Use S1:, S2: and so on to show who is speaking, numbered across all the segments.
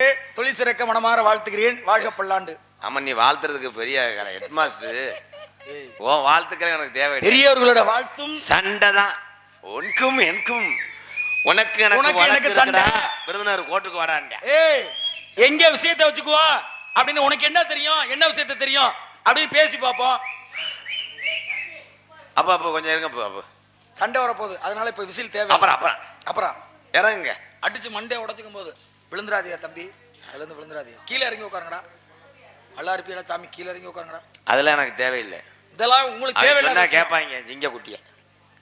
S1: தொழில் சிறக்க மனமாற வாழ்த்துகிறேன். வாழ்க பல்லாண்டு.
S2: ஆமா, நீ வாழ்த்துறதுக்கு பெரிய ஹெட் மாஸ்டர். ஓ வாழ்த்துக்கள் எனக்கு தேவை.
S1: பெரியவர்களோட வாழ்த்தும்
S2: சண்டை தான். உனக்கும் எனக்கும் உனக்கு எனக்கு
S1: சண்டை.
S2: விருதுநகர் கோட்டுக்கு வரான்டா.
S1: ஏய், எங்க விஷயத்தை வச்சுக்குவா அப்படின்னு உனக்கு என்ன தெரியும், என்ன விஷயத்தை தெரியும் அப்படின்னு பேசி பார்ப்போம்.
S2: அப்ப கொஞ்சம் இருங்க. அப்ப
S1: சண்டை வரப்போகுது, அதனால இப்ப விசில் தேவை. அப்புறம்
S2: இறங்குங்க.
S1: அடிச்சு மண்டே உடச்சுக்கும் போது விழுந்துராதியா தம்பி, அதுல இருந்து விழுந்துராதியா. கீழே இறங்கி உட்காருங்கடா. நல்லா இருப்பீங்களா சாமி, கீழே இறங்கி உட்காருங்கடா.
S2: அதெல்லாம் எனக்கு தேவையில்லை.
S1: இதெல்லாம் உங்களுக்கு தேவையில்லை.
S2: கேட்பாங்க ஜிங்க குட்டிய.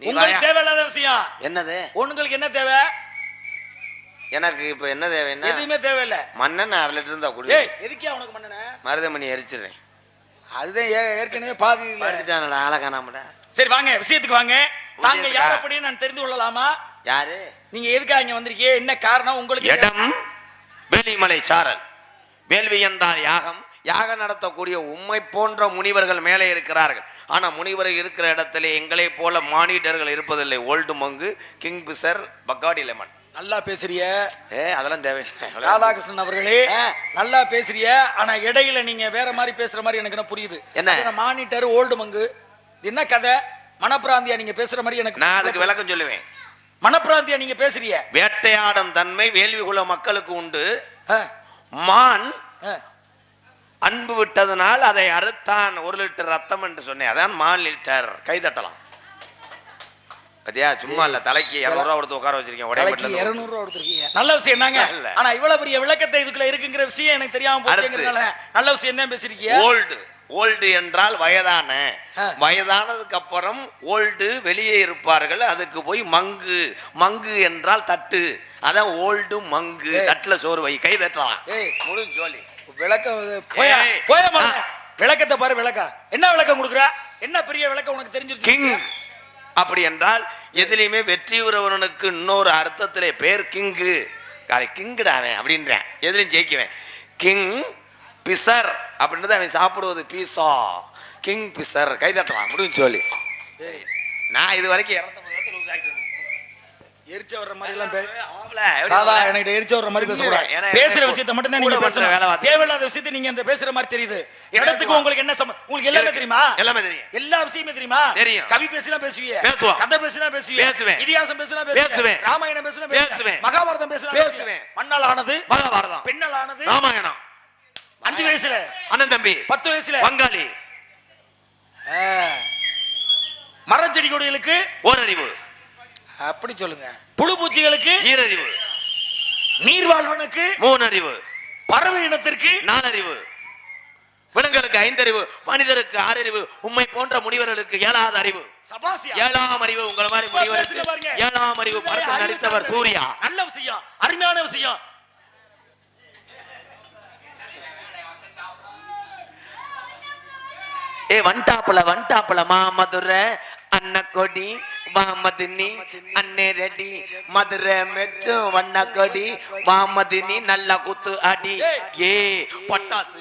S1: உங்களுக்கு தேவையில்லாத விஷயம்
S2: என்னது?
S1: உங்களுக்கு என்ன தேவை?
S2: எனக்கு இப்ப என்ன தேவை?
S1: எதுவுமே தேவையில்லை.
S2: மண்ணெண்ணெய் 1/2 லிட்டர் இருந்தா குடி.
S1: எதுக்கே உனக்கு மண்ணெண்ணெய்?
S2: மருதமணி எரிச்சிடுறேன்.
S1: அதுதான் ஏற்கனவே பாதி
S2: ஆளை காணாமடா.
S1: சரி வாங்க, விஷயத்துக்கு வாங்க. தாங்கள் யார் அப்படின்னு நான் தெரிந்து கொள்ளலாமா?
S2: யாரு
S1: நீங்க? எதுக்காக இங்க வந்திருக்கீங்க? என்ன காரணம் உங்களுக்கு?
S2: இடம் வேலிமலை சாரல். வேள்வி என்றால் யாகம். யாகம் நடத்தக்கூடிய உம்மை போன்ற முனிவர்கள் மேலே இருக்கிறார்கள். ஆனா முனிவர் இருக்கிற இடத்துல எங்களை போல மானிட்டர்கள் இருப்பதில்லை. ஓல்டு மங்கு, கிங் பிசர், பக்காடி லெமன். நல்லா பேசுறிய. அதெல்லாம் தேவையில்லை.
S1: ராதாகிருஷ்ணன் அவர்களே, நல்லா பேசுறிய. ஆனா இடையில நீங்க வேற மாதிரி பேசுற மாதிரி எனக்கு என்ன புரியுது.
S2: என்ன
S1: மானிட்டர், ஓல்டு மங்கு, என்ன கதை? மனப்பிராந்தியா நீங்க பேசுற மாதிரி எனக்கு.
S2: நான் அதுக்கு விளக்கம் சொல்லுவேன்.
S1: மனப்பிராந்தியா நீங்க பேசுறிய. வேட்டையாடும்
S2: தன்மை வேள்வி குல மக்களுக்கு உண்டு. மான் அன்பு விட்டதனால் அதை அறுத்தான் 1 லிட்டர் ரத்தம் என்று சொன்னேன். அதான் மான் லிட்டர். கைதட்டலாம். பத்தியா? சும்மா இல்ல, தலைக்கு 200 ரூபா கொடுத்து உட்கார வச்சிருக்கேன்.
S1: 200 ரூபா கொடுத்துருக்கீங்க. நல்ல விஷயம் தாங்க. ஆனா இவ்வளவு பெரிய விளக்கத்தை இதுக்குள்ள இருக்குங்கிற விஷயம் எனக்கு தெரியாம போச்சுங்கிறதுனால நல்ல விஷயம் தான் பேசிருக்கீங்க.
S2: ஓல்டு என்றால் வயதான. வயதானதுக்கு அப்புறம் ஓல்டு வெளியே இருப்பார்கள். அதுக்கு போய் மங்கு. மங்கு என்றால் தட்டு. அதான் ஓல்டு மங்கு. தட்டுல சோறு வை. கை தட்டலாம். முழு ஜோலி. விளக்கம்
S1: விளக்கத்தை பாரு. விளக்கம் என்ன விளக்கம் கொடுக்குற? என்ன பெரிய விளக்கம் உனக்கு தெரிஞ்சிருச்சு?
S2: கிங் அப்படி என்றால் எதிலையுமே வெற்றி உறவனுக்கு இன்னொரு அர்த்தத்திலே பேர் கிங்கு. கிங்குடாவேன் அப்படின்றேன். எதிலையும் ஜெயிக்குவேன். கிங் பிசர் அப்படின்றது அவன் சாப்பிடுவது பீஸா. கிங் பிசர். கைதட்டலாம். முடிஞ்சு சொல்லி. நான் இது வரைக்கும்
S1: எரிச்ச வர்ற மாதிரி எல்லாம் எரிச்ச வர்ற மாதிரி பேசக்கூடாது. பேசுற விஷயத்தை மட்டும் தான் நீங்க பேசணும். தேவையில்லாத விஷயத்தை நீங்க இந்த பேசுற மாதிரி தெரியுது. இடத்துக்கு உங்களுக்கு என்ன உங்களுக்கு எல்லாமே தெரியுமா?
S2: எல்லாமே தெரியும்.
S1: எல்லா விஷயமே தெரியுமா? தெரியும். கவி பேசினா பேசுவீங்க, கதை பேசினா பேசுவீங்க, இதிகாசம் பேசினா பேசுவேன், ராமாயணம் பேசினா பேசுவேன், மகாபாரதம் பேசினா பேசுவேன். மண்ணால் ஆனது மகாபாரதம், பெண்ணால் ஆனது ராமாயணம். 5 வயசுல அண்ணன் தம்பி, 10 வயசுல பங்காளி. மரம் செடி கொடிகளுக்கு ஓரறிவு. அப்படி சொல்லுங்க. புழு பூச்சிகளுக்கு ஈரறிவு. நீர்வாழ்வனுக்கு 3 அறிவு. பறவை இனத்திற்கு 4 அறிவு. விலங்குகளுக்கு 5 அறிவு. மனிதருக்கு 6 அறிவு. உம்மை போன்ற முனிவர்களுக்கு 7வது அறிவு. 7ஆம் அறிவு. உங்களை மாதிரி முனிவருக்கு 7ஆம் அறிவு. படத்தில் நடித்தவர் சூர்யா. நல்ல விஷயம், அருமையான விஷயம். வண்டாப்புல மாமதுரை அன்னக்கொடி வாமதினி அன்னே ரெடி. மதுரை மெச்சும் வண்ணக்கொடி வாமதினி நல்ல குத்து அடி. ஏ பட்டாசு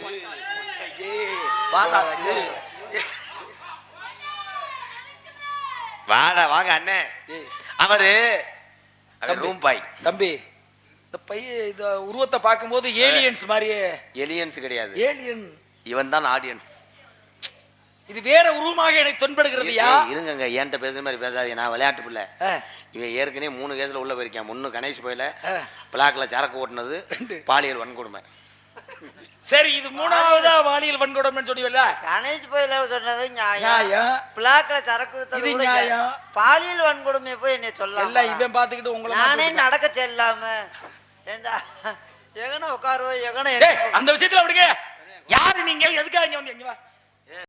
S1: வாங்க அண்ணே. அவரு ரூம் பாய். தம்பி, இந்த பைய இந்த உருவத்தை பார்க்கும்போது ஏலியன்ஸ் மாதிரியே. ஏலியன்ஸ் கிடையாது, ஏலியன். இவன் தான் ஆடியன்ஸ். இது வேற உருவமாக எனக்கு தென்படுகிறதுயா. இருங்க, என்கிட்ட பேசுற மாதிரி பேசாதீங்க. நான் விளையாட்டு பிள்ளை. இவன் ஏற்கனவே 3 கேஸ்ல உள்ள போயிருக்கேன். 1 கணேஷ் போயில பிளாக்ல சரக்கு ஓட்டுனது, பாலியல் வன்கொடுமை. சரி, இது 3ஆவதா பாலியல் வன்கொடுமைன்னு சொன்னீங்கல்ல?
S3: கணேஷ் போயில சொன்னது நியாயம். பிளாக்ல சரக்கு இது நியாயம். பாலியல் வன்கொடுமை போய் என்ன சொல்லலாம்?
S1: இல்ல, இவன் பாத்துக்கிட்டு உங்களை
S3: நானே நடக்க செல்லாம ஏண்டா எகன உட்காருவோ எகன.
S1: அந்த விஷயத்துல அப்படிங்க. யாரு நீங்க? எதுக்காக இங்க வந்தீங்க?